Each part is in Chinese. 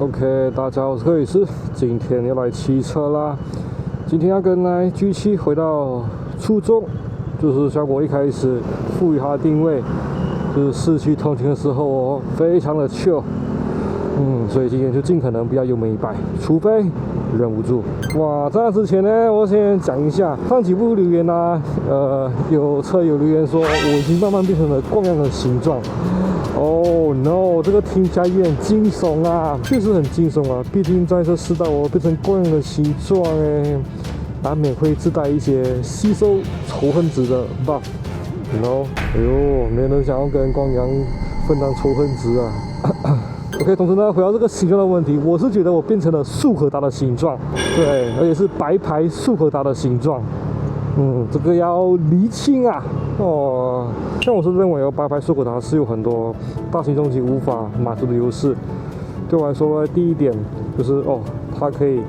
OK， 大家好，我是克里斯，今天要來騎車啦。今天要跟來 G7 回到初衷，就是像我一開始賦予它的定位，就是市區通勤的時候哦，非常的 chill。所以今天就盡可能不要油門一百，除非忍不住。哇，在那之前呢，我先講一下上幾部留言啊，有車友留言說我已經慢慢變成了光陽的形狀。Oh no， 這個聽起來有點驚悚啊，確實很驚悚啊。畢竟在這世代，我變成光陽的形狀難免會自帶一些吸收仇恨值的 buff。No， 哎呦，沒人想要跟光陽分擔仇恨值啊。OK， 同時呢，回到這個形狀的問題，我是覺得我變成了速可達的形狀，對，而且是白牌速可達的形狀。這個要釐清啊。像我是認為白牌速可達是有很多大型重機無法滿足的優勢。對我來說，第一點就是它可以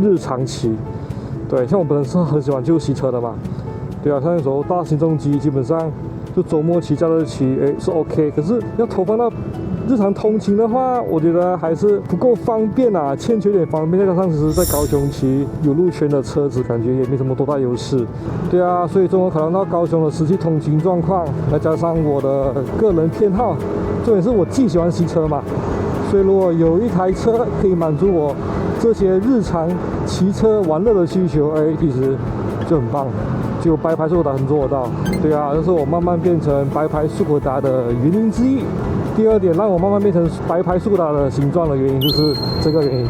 日常騎。對，像我本身是很喜歡舊騎車的嘛。對啊，像那時候大型重機基本上就周末騎、假日騎，是 OK。可是要投放到日常通勤的話，我覺得還是不夠方便啊，欠缺點方便。再加上其實在高雄騎有路權的車子，感覺也沒什麼多大優勢。對啊，所以綜合考量到高雄的實際通勤狀況，再加上我的個人偏好，重點是我既喜歡騎車嘛，所以如果有一台車可以滿足我這些日常騎車玩樂的需求，其實就很棒。就白牌速可達很做得到。對啊，這是我慢慢變成白牌速可達的原因之一。第二點，讓我慢慢變成白牌速可達的形狀的原因，就是這個原因。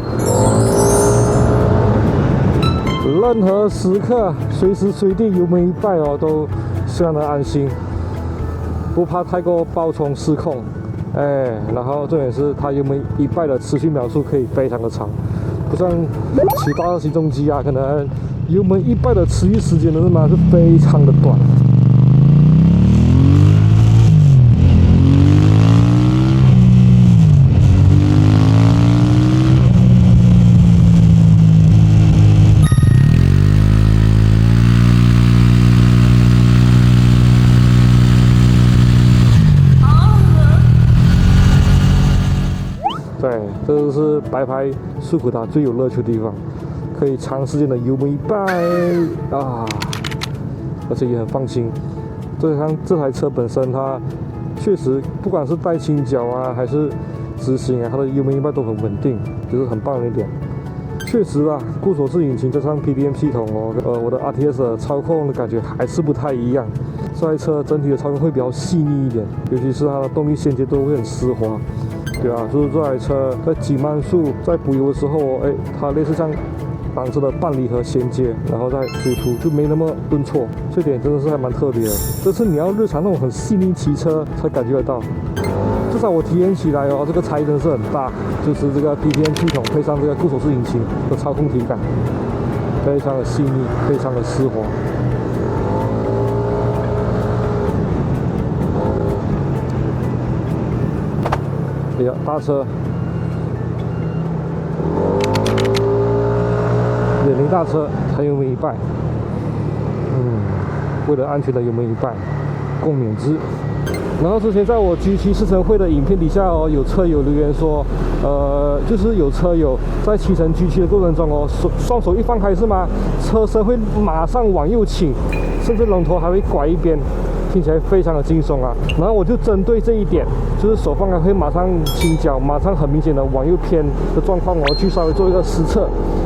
任何時刻、隨時隨地油門一拜都非常的安心，不怕太過暴衝失控。然後重點是它油門一拜的持續秒數可以非常的長，不像騎大型重機啊，可能油門一拜的持續時間呢是非常的短。对，这就是白牌速可達最有樂趣的地方，可以長時間的油門一拜啊，而且也很放心。再加上這台車本身，它確實不管是帶傾角啊，還是直行啊，它的油門一拜都很穩定，就是很棒的一點。確實啊，固手式引擎加上 PDM 系統我的 RTS 的操控的感覺還是不太一樣。這台車整體的操控會比較細膩一點，尤其是它的動力銜接都會很絲滑。對啊，就是這台車在擠慢速、在補油的時候，它類似像擋車的半離合銜接，然後再輸出就沒那麼頓挫，這點真的是還蠻特別的。這是你要日常那種很細膩騎車才感覺得到。至少我體驗起來這個差異真的是很大，就是這個 PDM 系統配上這個固手式引擎的操控體感，非常的細膩，非常的絲滑。大車，遠離大車才油門一拜。為了安全的油門一拜，共勉之。然後之前在我 G7 試乘會的影片底下有車友留言說，就是有車友在騎乘 G7 的過程中雙手一放開是嗎？車身會馬上往右傾，甚至龍頭還會拐一邊。聽起來非常的驚悚啊！然後我就針對這一點，就是手放開會馬上傾角，馬上很明顯的往右偏的狀況，我去稍微做一個實測。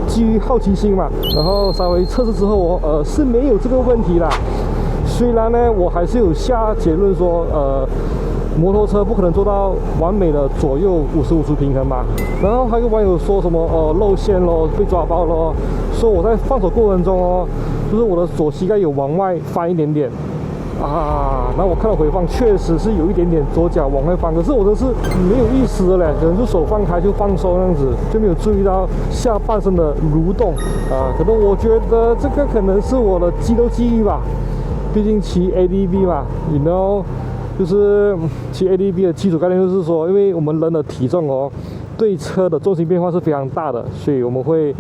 基於好奇心嘛，然後稍微測試之後，是沒有這個問題啦。雖然呢，我還是有下結論說，摩托車不可能做到完美的左右50/50平衡嘛。然後還有網友說什麼露線咯，被抓包咯，說我在放手過程中就是我的左膝蓋有往外翻一點點。那我看到回放，確實是有一點點左腳往外翻，可是我都是沒有意識的嘞，可能就手放開就放鬆那樣子，就沒有注意到下半身的蠕動可能我覺得這個可能是我的肌肉記憶吧，畢竟騎 ADV 嘛 ，you know， 就是騎 ADV 的基礎概念就是說，因為我們人的體重對車的重心變化是非常大的，所以我們會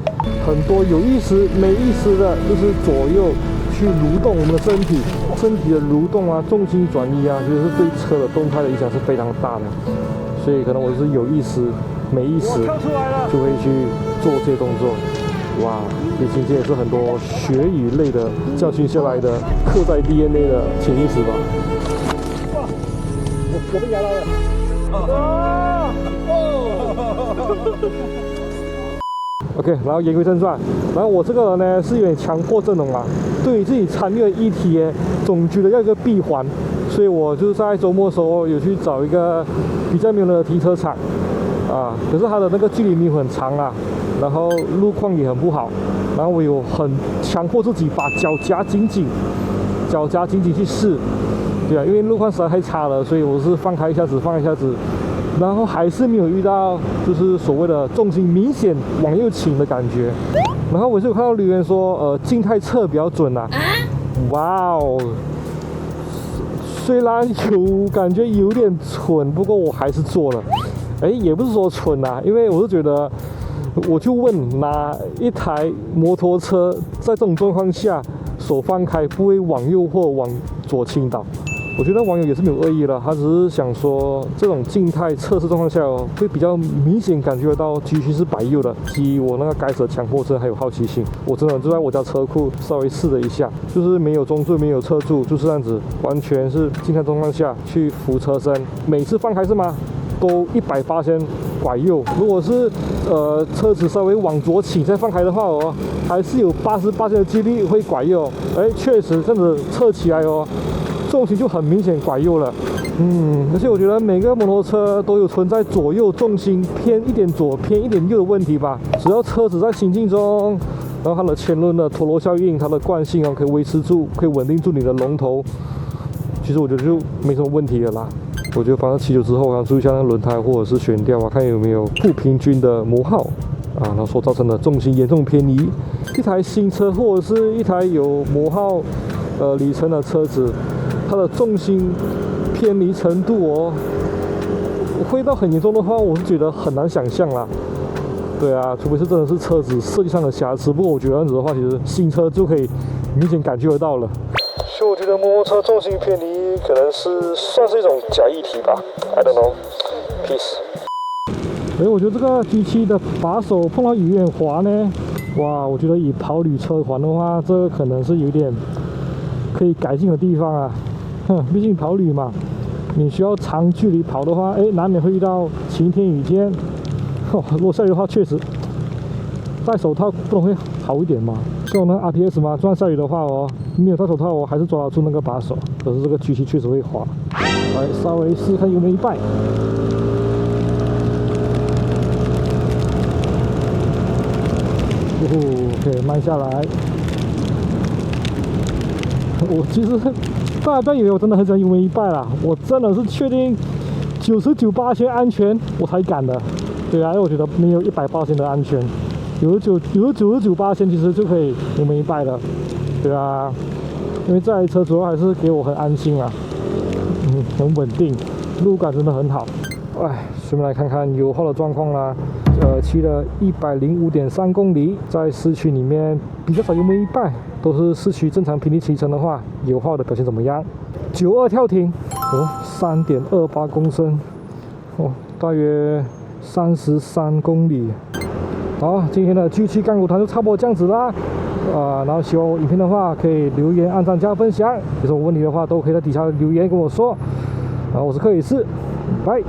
很多有意識、沒意識的，就是左右去蠕動我們的身體的蠕動啊，重心轉移啊，其實是對車的動態的影響是非常大的。所以可能我是有意識沒意識，就會去做這些動作。哇，畢竟這也是很多學語類的教訓下來的，刻在 DNA 的潛意識吧。哇，我被壓到了。啊！OK， 然後言歸正傳，然後我這個人呢是有點強迫症的嘛，對於自己參與的議題總覺得要一個閉環，所以我就是在周末的時候有去找一個比較沒有人的停車場，可是它的那個距離沒有很長啊，然後路況也很不好，然後我有很強迫自己把腳夾緊緊去試，對啊，因為路況實在太差了，所以我是放開一下子，然後還是沒有遇到就是所謂的重心明顯往右傾的感覺。然後我是有看到留言說，靜態測比較準啊。哇哦，雖然感覺有點蠢，不過我還是做了。也不是說蠢啊，因為我是覺得，我就問哪一台摩托車在這種狀況下手放開不會往右或往左傾倒？我覺得網友也是沒有惡意了，他只是想說這種靜態測試狀況下會比較明顯感覺到機器是擺右的。基於我那個該死的強迫症還有好奇心，我真的就在我家車庫稍微試了一下，就是沒有中柱沒有側柱，就是這樣子，完全是靜態狀況下去扶車身，每次放開是嗎？都180%拐右。如果是車子稍微往左傾再放開的話還是有88%的幾率會拐右。確實這樣子測起來重心就很明顯拐右了，而且我覺得每個摩托車都有存在左右重心偏一點左偏一點右的問題吧。只要車子在行進中，然後它的前輪的陀螺效應，它的慣性可以維持住，可以穩定住你的龍頭，其實我覺得就沒什麼問題了啦。我覺得反正騎久之後，注意一下那輪胎或者是懸吊看有沒有不平均的磨耗然後所造成的重心嚴重偏移。一台新車或者是一台有磨耗里程的車子，它的重心偏離程度會到很嚴重的話，我是覺得很難想象啦。對啊，除非是真的是車子設計上的瑕疵，不過我覺得這樣子的話，其實新車就可以明顯感覺得到了。所以我覺得摩托車重心偏離可能算是一種假議題吧。I don't know. Peace。我覺得這個 G7 的把手碰到有點滑呢。哇，我覺得以跑旅車款的話，這個可能是有點可以改進的地方啊。畢竟跑旅嘛，你需要長距離跑的話，難免會遇到晴天雨天。如果下雨的話，確實戴手套不能會好一點嘛。像我們 RTS 嘛，就算下雨的話沒有戴手套我還是抓得住那個把手。可是這個 G7 確實會滑。來，稍微試試看有沒有一半。可以慢下來。我其實大家不要以為我真的很喜歡油门一拜啦，我真的是確定99%安全我才敢的。对啊，因為我覺得沒有100%的安全，有99%其實就可以油門一拜了。對啊，因為這台車主要還是給我很安心啊，很穩定，路感真的很好。順便來看看油耗的狀況啦。騎了105.3公里，在市區裡面比較少油門一拜，都是市區正常平地騎乘的話，油耗的表現怎麼樣？92跳停，3.28公升，大約33公里。好，今天的 G7 乾股談就差不多這樣子啦。然後喜歡我影片的話，可以留言、按讚、加分享。有什麼問題的話，都可以在底下留言跟我說。我是克里斯，拜。